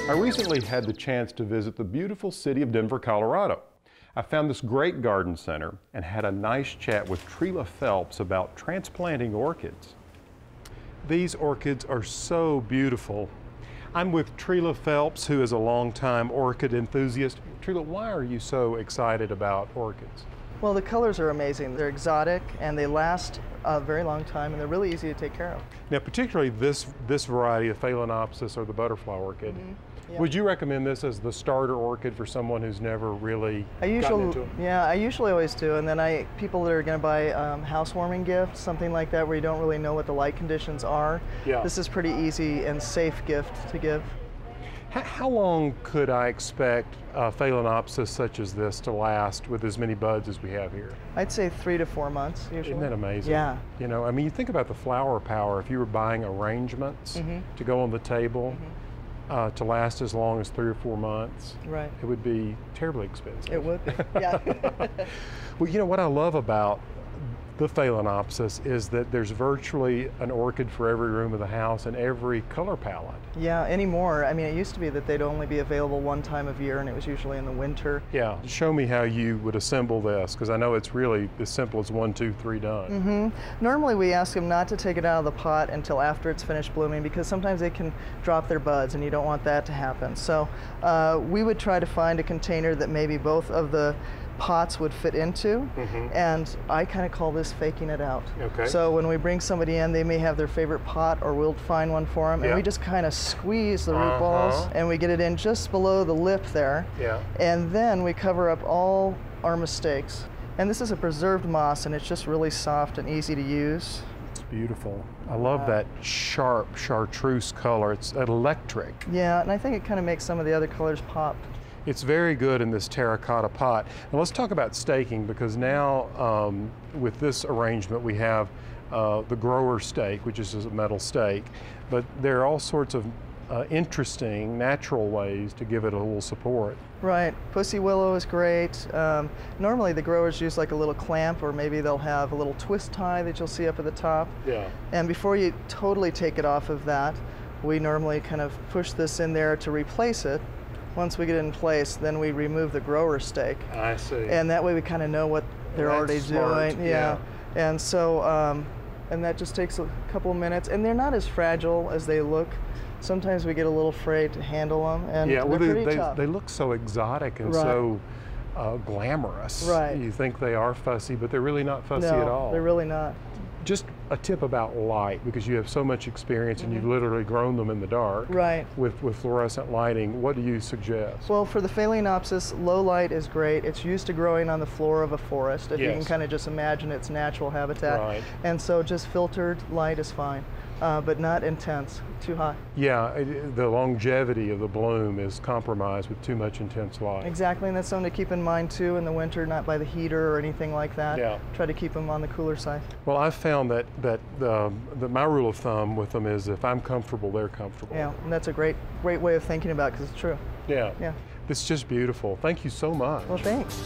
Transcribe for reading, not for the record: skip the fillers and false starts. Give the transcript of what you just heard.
I recently had the chance to visit the beautiful city of Denver, Colorado. I found this great garden center and had a nice chat with Trila Phelps about transplanting orchids. These orchids are so beautiful. I'm with Trila Phelps, who is a longtime orchid enthusiast. Trila, why are you so excited about orchids? Well, the colors are amazing. They're exotic and they last a very long time and they're really easy to take care of. Now, particularly this variety of Phalaenopsis, or the butterfly orchid. Yeah. Would you recommend this as the starter orchid for someone who's never really gotten into them? Yeah, I usually always do. And then people that are going to buy housewarming gifts, something like that, where you don't really know what the light conditions are. Yeah. This is pretty easy and safe gift to give. How long could I expect Phalaenopsis such as this to last with as many buds as we have here? I'd say 3 to 4 months usually. Isn't that amazing? Yeah. You know, I mean, you think about the flower power. If you were buying arrangements to go on the table to last as long as 3 or 4 months, right, it would be terribly expensive. It would be, yeah. Well, you know what I love about the Phalaenopsis is that there's virtually an orchid for every room of the house and every color palette. Yeah, anymore. I mean, it used to be that they'd only be available one time of year, and it was usually in the winter. Yeah, show me how you would assemble this, because I know it's really as simple as 1, 2, 3 done. Normally we ask them not to take it out of the pot until after it's finished blooming, because sometimes they can drop their buds and you don't want that to happen. So we would try to find a container that maybe both of the pots would fit into, and I kind of call this faking it out. Okay. So when we bring somebody in, they may have their favorite pot, or we'll find one for them, and we just kind of squeeze the root balls, and we get it in just below the lip there, and then we cover up all our mistakes. And this is a preserved moss, and it's just really soft and easy to use. It's beautiful. I love that sharp chartreuse color. It's electric. Yeah, and I think it kind of makes some of the other colors pop. It's very good in this terracotta pot. And let's talk about staking, because now with this arrangement we have the grower stake, which is a metal stake, but there are all sorts of interesting natural ways to give it a little support. Right, pussy willow is great. Normally the growers use like a little clamp, or maybe they'll have a little twist tie that you'll see up at the top. Yeah. And before you totally take it off of that, we normally kind of push this in there to replace it. Once we get it in place, then we remove the grower stake. I see. And that way we kind of know what they're already doing. Yeah. And so, and that just takes a couple of minutes. And they're not as fragile as they look. Sometimes we get a little afraid to handle them, and they're pretty tough. They look so exotic and so glamorous. Right. You think they are fussy, but they're really not fussy at all. No, they're really not. Just a tip about light, because you have so much experience and you've literally grown them in the dark. Right. With fluorescent lighting. What do you suggest? Well, for the Phalaenopsis, low light is great. It's used to growing on the floor of a forest, if you can kind of just imagine its natural habitat. Right. And so just filtered light is fine, but not intense, too hot. Yeah, the longevity of the bloom is compromised with too much intense light. Exactly, and that's something to keep in mind too in the winter, not by the heater or anything like that. Yeah. Try to keep them on the cooler side. Well, I've found that my rule of thumb with them is if I'm comfortable, they're comfortable. Yeah, and that's a great way of thinking about it, because it's true. Yeah. Yeah. It's just beautiful. Thank you so much. Well, thanks.